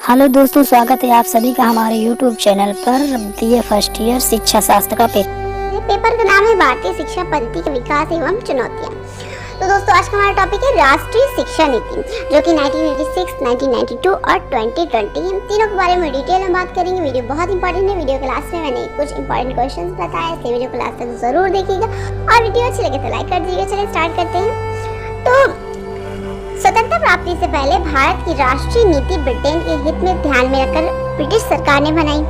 Hello दोस्तों, स्वागत है आप सभी का हमारे YouTube चैनल पर BA फर्स्ट ईयर शिक्षा शास्त्र का पेपर का नाम है भारतीय शिक्षा पद्धति का विकास एवं चुनौतियां। तो दोस्तों आज का हमारा टॉपिक है राष्ट्रीय शिक्षा नीति, जो कि 1986, 1992 और 2020 इन तीनों के बारे में डिटेल में बात करेंगे। वीडियो बहुत इंपॉर्टेंट है। वीडियो क्लास में मैंने कुछ इंपॉर्टेंट क्वेश्चंस बताए, इसलिए वीडियो क्लास तक जरूर देखिएगा और वीडियो अच्छी लगे तो लाइक कर दीजिएगा। चलिए स्टार्ट करते हैं। तो स्वतंत्रता प्राप्ति से पहले भारत की राष्ट्रीय नीति ब्रिटेन के हित में ध्यान में रखकर ब्रिटिश सरकार ने बनाई।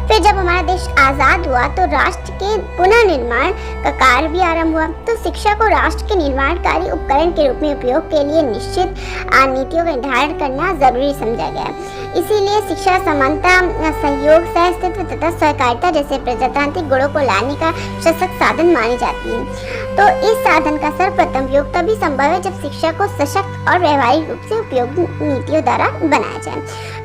फिर जब हमारा देश आजाद हुआ तो राष्ट्र के पुनर्निर्माण का कार्य भी आरंभ हुआ। तो शिक्षा को राष्ट्र के निर्माणकारी उपकरण के रूप में उपयोग के लिए निश्चित नीतियों का निर्धारण करना जरूरी समझा गया। इसीलिए शिक्षा समानता, सहयोग, सहअस्तित्व तथा सहकारिता जैसे प्रजातांत्रिक गुणों को लाने का सशक्त साधन मानी जाती है। तो इस साधन का सर्वप्रथम उपयोग तभी संभव है जब शिक्षा को सशक्त और व्यवहारिक रूप से उपयोगी नीतियों द्वारा बनाया जाए।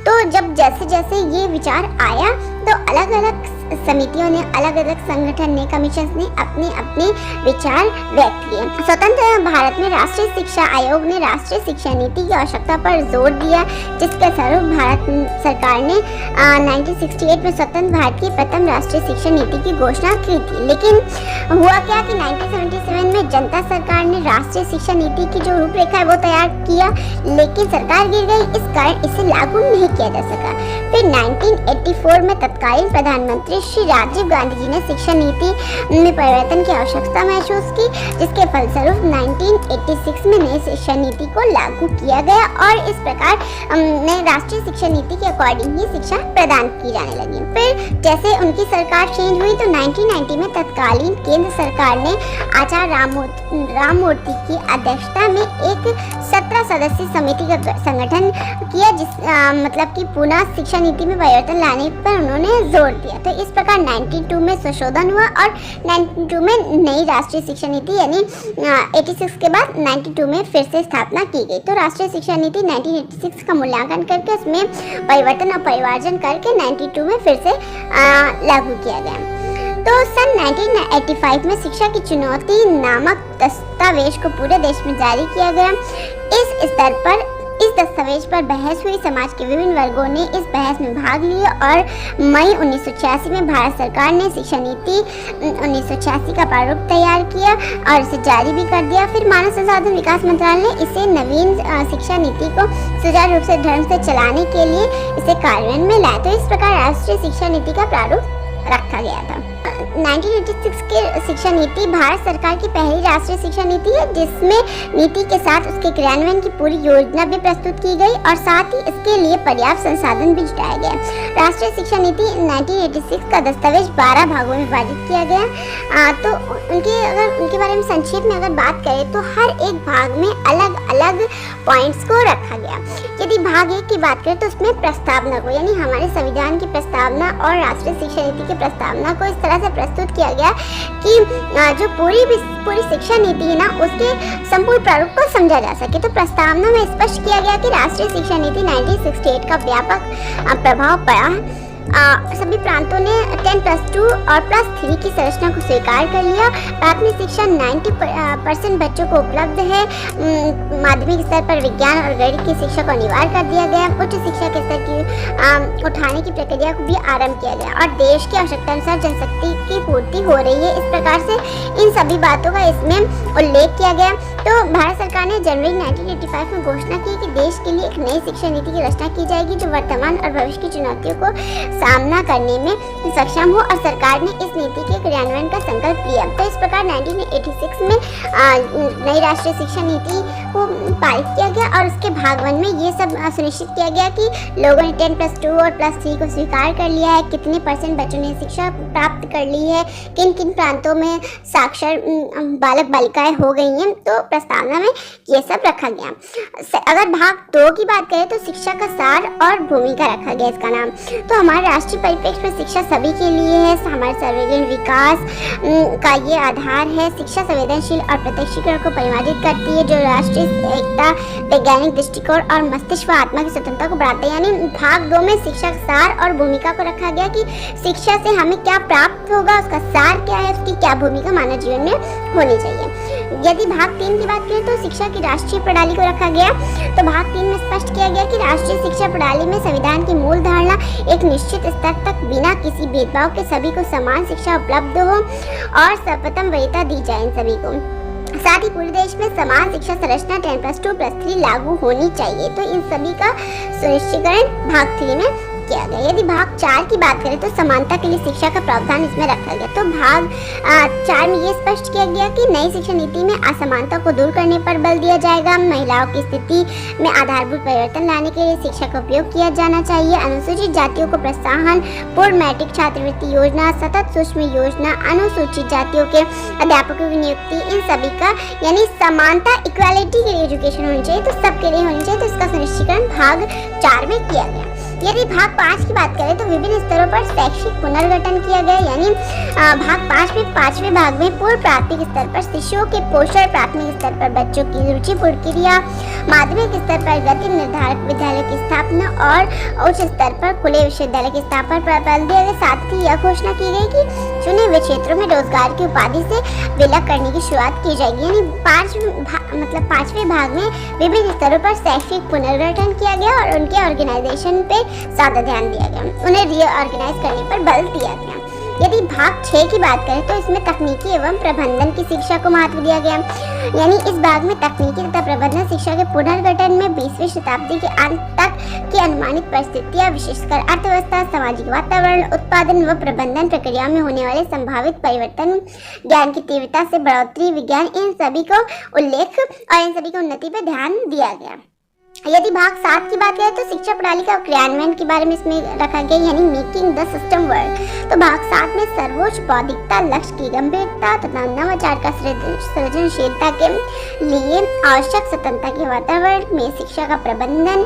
तो जब जैसे जैसे ये विचार आया तो अलग अलग समितियों ने, अलग अलग संगठन ने, कमीशन ने अपने अपने विचार व्यक्त किए। स्वतंत्र भारत में राष्ट्रीय शिक्षा आयोग ने राष्ट्रीय शिक्षा नीति की आवश्यकता पर जोर दिया, जिसके स्वरूप भारत सरकार ने 1968 में स्वतंत्र भारत की प्रथम राष्ट्रीय शिक्षा नीति की घोषणा की थी। लेकिन हुआ क्या कि 1977 में जनता सरकार ने राष्ट्रीय शिक्षा नीति की जो रूपरेखा है वो तैयार किया, लेकिन सरकार गिर गई, इस कारण इसे लागू नहीं किया जा सका। फिर 1984 में तत्कालीन प्रधानमंत्री श्री राजीव गांधी जी ने शिक्षा नीति में परिवर्तन की आवश्यकता महसूस की, जिसके फलस्वरूप 1986 में नई शिक्षा नीति को लागू किया गया और इस प्रकार नई राष्ट्रीय शिक्षा नीति के अकॉर्डिंग ही शिक्षा प्रदान की जाने लगी। फिर जैसे उनकी सरकार चेंज हुई तो 1990 में तत्कालीन केंद्र सरकार ने आचार्य राममूर्ति की अध्यक्षता में एक 17 सदस्यीय समिति का संगठन किया, मतलब कि पुनः शिक्षा नीति में परिवर्तन लाने पर उन्होंने जोर दिया। तो इस प्रकार 92 में संशोधन हुआ और 92 में नई राष्ट्रीय शिक्षा नीति यानी 86 के बाद 92 में फिर से स्थापना की गई। तो राष्ट्रीय शिक्षा नीति 1986 का मूल्यांकन करके उसमें परिवर्तन और परिमार्जन करके 92 में फिर से लागू किया गया। तो सन 1985 में शिक्षा की चुनौती नामक दस्तावेज को पूरे देश में जारी किया गया। इस दस्तावेज पर बहस हुई। समाज के विभिन्न वर्गों ने इस बहस में भाग लिया और मई 1986 में भारत सरकार ने शिक्षा नीति 1986 का प्रारूप तैयार किया और इसे जारी भी कर दिया। फिर मानव संसाधन विकास मंत्रालय ने इसे नवीन शिक्षा नीति को सुचारू रूप से ढंग से चलाने के लिए इसे कार्यान्वयन में लाया। तो इस प्रकार राष्ट्रीय शिक्षा नीति का प्रारूप रखा गया था। 1986 की शिक्षा नीति भारत सरकार की पहली राष्ट्रीय शिक्षा नीति है, जिसमें नीति के साथ उसके क्रियान्वयन की पूरी योजना भी प्रस्तुत की गई और साथ ही इसके लिए पर्याप्त संसाधन भी जुटाया गया। राष्ट्रीय शिक्षा नीति 1986 का दस्तावेज 12 भागों में विभाजित किया गया। तो उनके बारे में संक्षेप में अगर बात करें तो हर एक भाग में अलग अलग पॉइंट्स को रखा गया। यदि भाग 1 की बात करें तो उसमें प्रस्तावना को, यानी हमारे संविधान की प्रस्तावना और राष्ट्रीय शिक्षा नीति की प्रस्तावना को इस तरह से प्रस्तुत किया गया कि जो पूरी शिक्षा नीति है ना, उसके संपूर्ण प्रारूप को समझा जा सके। तो प्रस्तावना में स्पष्ट किया गया कि राष्ट्रीय शिक्षा नीति 1968 का व्यापक प्रभाव पड़ा। सभी प्रांतों ने 10+2 और +3 की संरचना को स्वीकार कर लिया। प्राथमिक शिक्षा 90% बच्चों को उपलब्ध है। माध्यमिक स्तर पर विज्ञान और गणित की शिक्षा को अनिवार्य कर दिया गया। उच्च शिक्षा के स्तर की उठाने की प्रक्रिया को भी आरंभ किया गया और देश की आवश्यकता अनुसार जनशक्ति की पूर्ति हो रही है। इस प्रकार से इन सभी बातों का इसमें उल्लेख किया गया। तो भारत सरकार ने जनवरी 1985 में घोषणा की कि देश के लिए एक नई शिक्षा नीति की रचना की जाएगी, जो वर्तमान और भविष्य की चुनौतियों को सामना करने में सक्षम हो, और सरकार ने इस नीति के क्रियान्वयन का संकल्प लिया। तो इस प्रकार 1986 में नई राष्ट्रीय शिक्षा नीति को पारित किया गया और उसके भाग 1 में ये सब सुनिश्चित किया गया कि लोगों ने 10+2 और +3 को स्वीकार कर लिया है, कितने % बच्चों ने शिक्षा प्राप्त कर ली है, किन किन प्रांतों में साक्षर बालक बालिकाएं हो गई हैं। तो प्रस्तावना में ये सब रखा गया। अगर भाग 2 की बात करें तो शिक्षा का सार और भूमिका रखा गया इसका नाम। तो हमारे राष्ट्रीय परिप्रेक्ष्य में शिक्षा सभी के लिए है। हमारे सर्वजन विकास का ये आधार है। शिक्षा संवेदनशील और प्रत्यक्षीकरण को परिमार्जित करती है, जो राष्ट्रीय एकता, वैज्ञानिक दृष्टिकोण और मस्तिष्क व आत्मा की स्वतंत्रता को बढ़ाता है। यानी भाग 2 में शिक्षा सार और भूमिका को रखा गया कि शिक्षा से हमें क्या प्राप्त होगा, उसका सार क्या है, उसकी क्या भूमिका मानव जीवन में होनी चाहिए। यदि भाग 3 की बात करें तो शिक्षा की राष्ट्रीय प्रणाली को रखा गया। तो भाग 3 में स्पष्ट किया गया कि राष्ट्रीय शिक्षा प्रणाली में संविधान की मूल धारणा एक निश्चित स्तर तक बिना किसी भेदभाव के सभी को समान शिक्षा उपलब्ध हो और सर्वोत्तम वरीयता दी जाए इन सभी को। साथ ही पूरे देश में समान शिक्षा संरचना 10+2+3 लागू होनी चाहिए। तो इन सभी का सुनिश्चितीकरण भाग 3 में किया गया। यदि भाग 4 की बात करें तो समानता के लिए शिक्षा का प्रावधान इसमें रखा गया। तो भाग 4 में ये स्पष्ट किया गया कि नई शिक्षा नीति में असमानता को दूर करने पर बल दिया जाएगा। महिलाओं की स्थिति में आधारभूत परिवर्तन लाने के लिए शिक्षा का उपयोग किया जाना चाहिए। अनुसूचित जातियों को प्रोत्साहन, पूर्ण मैट्रिक छात्रवृत्ति योजना, सतत सूक्ष्म योजना, अनुसूचित जातियों के अध्यापकों की नियुक्ति, इन सभी का यानी समानता, इक्वालिटी के लिए एजुकेशन होनी चाहिए, तो सबके लिए होनी चाहिए। तो इसका सुनिश्चितीकरण भाग 4 में किया गया। यदि भाग 5 की बात करें तो विभिन्न स्तरों पर शैक्षिक पुनर्गठन किया गया। यानी भाग 5 में 5वें भाग में पूर्व प्राथमिक स्तर पर शिशुओं के पोषण, प्राथमिक स्तर पर बच्चों की रुचिपूर्ण क्रिया, माध्यमिक स्तर पर गति निर्धारक विद्यालय की स्थापना और उच्च स्तर पर खुले विश्वविद्यालय की स्थापना पर बल दिया गया। साथ ही यह घोषणा की गई कि चुने हुए क्षेत्रों में रोजगार की उपाधि से विलय करने की शुरुआत की जाएगी। यानी 5वें भाग में विभिन्न स्तरों पर शैक्षिक पुनर्गठन किया गया और उनके ऑर्गेनाइजेशन पे ज्यादा ध्यान दिया गया, उन्हें रीऑर्गेनाइज करने पर बल दिया गया। यदि भाग 6 की बात करें तो इसमें तकनीकी एवं प्रबंधन की शिक्षा को महत्व दिया गया। यानी इस भाग में तकनीकी तथा प्रबंधन शिक्षा के पुनर्गठन में 20वीं शताब्दी के अंत तक की अनुमानित परिस्थितियां, विशेषकर अर्थव्यवस्था, सामाजिक वातावरण, उत्पादन व प्रबंधन प्रक्रिया में होने वाले संभावित परिवर्तन, ज्ञान की तीव्रता से बढ़ोतरी, विज्ञान, इन सभी को उल्लेख और इन सभी की उन्नति पर ध्यान दिया गया। यदि भाग 7 की बात करें तो शिक्षा प्रणाली का क्रियान्वयन के बारे में इसमें रखा गया, यानी मेकिंग द सिस्टम वर्क। तो भाग 7 में सर्वोच्च बौद्धिकता, लक्ष्य की गंभीरता तथा नवाचार का सृजनशीलता के लिए आवश्यक स्वतंत्रता के वातावरण में शिक्षा का प्रबंधन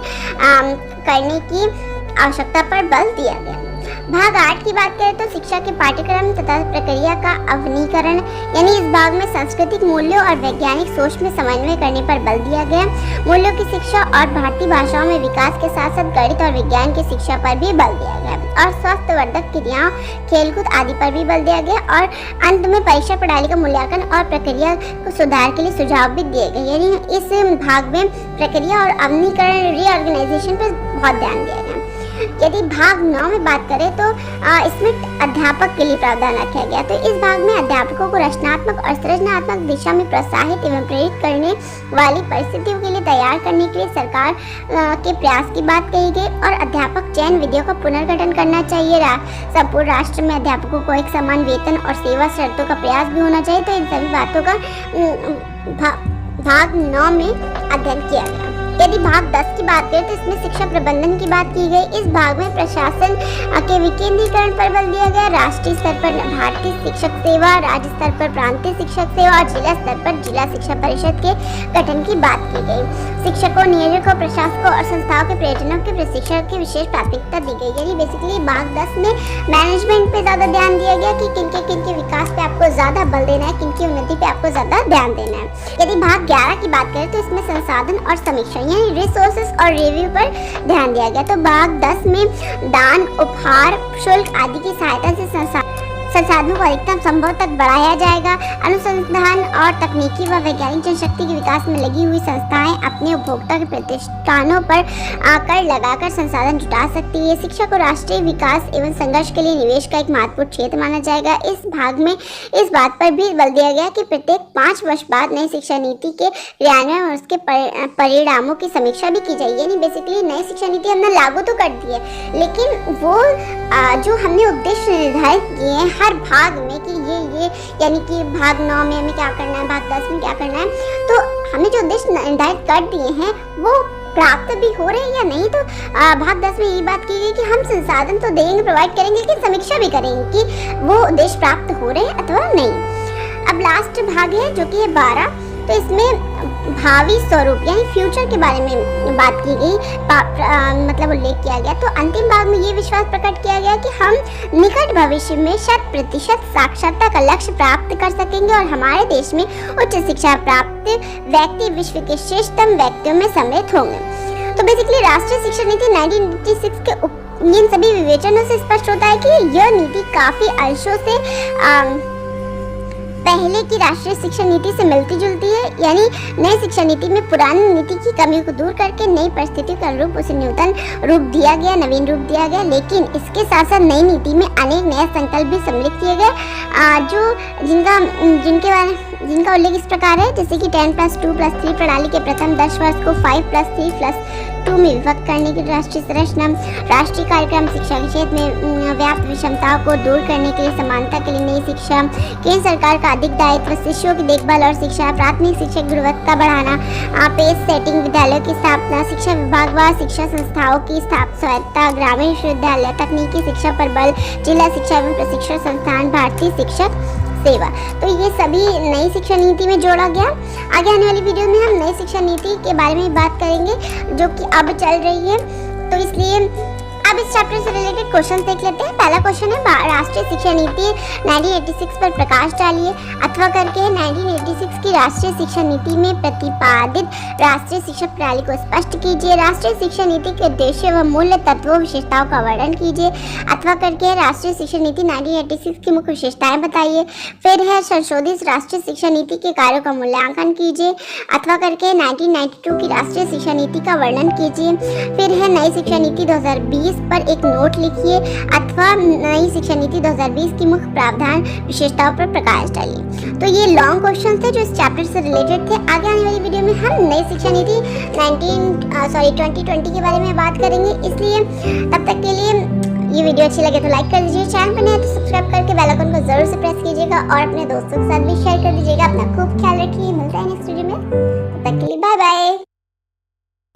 करने की आवश्यकता पर बल दिया गया। भाग 8 की बात करें तो शिक्षा के पाठ्यक्रम तथा प्रक्रिया का अवनीकरण, यानी इस भाग में सांस्कृतिक मूल्यों और वैज्ञानिक सोच में समन्वय करने पर बल दिया गया। मूल्यों की शिक्षा और भारतीय भाषाओं में विकास के साथ साथ गणित और विज्ञान की शिक्षा पर भी बल दिया गया और स्वास्थ्यवर्धक क्रियाओं, खेलकूद आदि पर भी बल दिया गया। और अंत में परीक्षा प्रणाली का मूल्यांकन और प्रक्रिया को सुधार के लिए सुझाव भी दिए गए। यानी इस भाग में प्रक्रिया और अवनीकरण, रीऑर्गेनाइजेशन पर बहुत ध्यान दिया गया। यदि भाग 9 में बात करें तो इसमें अध्यापक के लिए प्रावधान रखा गया। तो इस भाग में अध्यापकों को रचनात्मक और सृजनात्मक दिशा में प्रोत्साहित एवं प्रेरित करने वाली परिस्थितियों के लिए तैयार करने के लिए सरकार के प्रयास की बात कही गई और अध्यापक चयन विधियों का पुनर्गठन करना चाहिए। संपूर्ण राष्ट्र में अध्यापकों को एक समान वेतन और सेवा शर्तों का प्रयास भी होना चाहिए। तो इन सभी बातों का भाग 9 में अध्ययन किया गया। यदि भाग 10 की बात करें तो इसमें शिक्षा प्रबंधन की बात की गई। इस भाग में प्रशासन के विकेंद्रीकरण पर बल दिया गया। राष्ट्रीय स्तर पर भारतीय शिक्षक सेवा, राज्य स्तर पर प्रांतीय शिक्षक सेवा और जिला स्तर पर जिला शिक्षा परिषद के गठन की बात की गई। शिक्षकों, नियोजकों, प्रशासकों और संस्थाओं के पर्यटनों के प्रशिक्षण की विशेष प्राथमिकता दी गई। यानी बेसिकली भाग 10 में मैनेजमेंट पे ज्यादा ध्यान दिया गया कि किनके विकास पे आपको ज्यादा बल देना है, किनकी उन्नति पे आपको ज्यादा ध्यान देना है। यदि भाग 11 की बात करें तो इसमें संसाधन और समीक्षा यानी रिसोर्सेस और रिव्यू पर ध्यान दिया गया। तो भाग 10 में दान, उपहार, शुल्क आदि की सहायता से संसाधनों को अधिकतम संभव तक बढ़ाया जाएगा। अनुसंधान और तकनीकी व वैज्ञानिक जनशक्ति के विकास में लगी हुई संस्थाएं अपने उपभोक्ता के प्रतिष्ठानों पर कर लगाकर संसाधन जुटा सकती है। शिक्षा को राष्ट्रीय विकास एवं संघर्ष के लिए निवेश का एक महत्वपूर्ण क्षेत्र माना जाएगा। इस भाग में इस बात पर भी बल दिया गया कि प्रत्येक 5 वर्ष बाद नई शिक्षा नीति के क्रियान्वयन और उसके परिणामों की समीक्षा भी की जाएगी। यानी बेसिकली नई शिक्षा नीति हमने लागू तो कर दी है, लेकिन वो जो हमने उद्देश्य निर्धारित किए हैं हर भाग में कि ये यानी कि भाग 9 में हमें क्या करना है, भाग 10 में क्या करना है, तो हमें जो उद्देश्य निर्धारित कर दिए हैं वो प्राप्त भी हो रहे हैं या नहीं। तो भाग 10 में ये बात की गई कि हम संसाधन तो देंगे, प्रोवाइड करेंगे, लेकिन समीक्षा भी करेंगे कि वो उद्देश्य प्राप्त हो रहे हैं अथवा नहीं। अब लास्ट भाग है जो कि है 12। तो इसमें भावी स्वरूप यानी फ्यूचर के बारे में बात की गई, मतलब उल्लेख किया गया। तो अंतिम भाग में ये विश्वास प्रकट किया गया कि हम निकट भविष्य में 100% साक्षरता का लक्ष्य प्राप्त कर सकेंगे और हमारे देश में उच्च शिक्षा प्राप्त व्यक्ति विश्व के श्रेष्ठतम व्यक्तियों में सम्मिलित होंगे। तो बेसिकली राष्ट्रीय शिक्षा नीति 1986 के इन सभी विवेचनों से स्पष्ट होता है कि यह नीति काफी अंशों से पहले की राष्ट्रीय शिक्षा नीति से मिलती जुलती है, यानी नई शिक्षा नीति में पुरानी नीति की कमियों को दूर करके नई परिस्थितियों के अनुरूप उसे नूतन रूप दिया गया, नवीन रूप दिया गया। लेकिन इसके साथ साथ नई नीति में अनेक नए संकल्प भी सम्मिलित किए गए, जिनका उल्लेख इस प्रकार है, जैसे कि 10+2+3 प्रणाली के प्रथम 10 वर्ष को 5+3+2 में विभक्त करने की राष्ट्रीय संरचना, राष्ट्रीय कार्यक्रम, शिक्षा के क्षेत्र में व्याप्त विषमताओं को दूर करने के लिए समानता के लिए नई शिक्षा, केंद्र सरकार का अधिक दायित्व, शिष्यों की देखभाल और शिक्षा, प्राथमिक शिक्षा की गुणवत्ता बढ़ाना, पेस सेटिंग, विद्यालयों की स्थापना, शिक्षा विभाग व शिक्षा संस्थाओं की स्वायत्तता, ग्रामीण विश्वविद्यालय, तकनीकी शिक्षा पर बल, जिला शिक्षा एवं प्रशिक्षण संस्थान, भारतीय शिक्षक सेवा। तो ये सभी नई शिक्षा नीति में जोड़ा गया। आगे आने वाली वीडियो में हम नई शिक्षा नीति के बारे में बात करेंगे, जो कि अब चल रही है। तो इसलिए अब इस चैप्टर से रिलेटेड क्वेश्चन देख लेते हैं। पहला क्वेश्चन है, राष्ट्रीय शिक्षा नीति 1986 पर प्रकाश डालिए, अथवा करके 1986 की राष्ट्रीय शिक्षा नीति में प्रतिपादित राष्ट्रीय शिक्षा प्रणाली को स्पष्ट कीजिए। राष्ट्रीय शिक्षा नीति के उद्देश्य व मूल्य तत्वों विशेषताओं का वर्णन कीजिए, अथवा करके राष्ट्रीय शिक्षा नीति 1986 की मुख्य विशेषताएं बताइए। फिर है, संशोधित राष्ट्रीय शिक्षा नीति के कार्यों का मूल्यांकन कीजिए, अथवा करके 1992 की राष्ट्रीय शिक्षा नीति का वर्णन कीजिए। फिर है, नई शिक्षा नीति 2020 पर एक नोट लिखिए, अथवा नई शिक्षा नीति 2020 की मुख्य प्रावधान विशेषताओं पर प्रकाश डालिए। तो ये लॉन्ग क्वेश्चन थे जो इस चैप्टर से रिलेटेड थे। आगे आने वाली वीडियो में हम नई शिक्षा नीति 2020 के बारे में बात करेंगे। इसलिए तब तक के लिए ये वीडियो अच्छी लगे तो लाइक कर दीजिए, चैनल पर नए तो सब्सक्राइब करके बेल आइकन को जरूर से प्रेस कीजिएगा और अपने दोस्तों के साथ भी शेयर कर दीजिएगा। अपना खूब ख्याल रखिए, मिलता है नेक्स्ट वीडियो में, तब तक के लिए बाय बाय।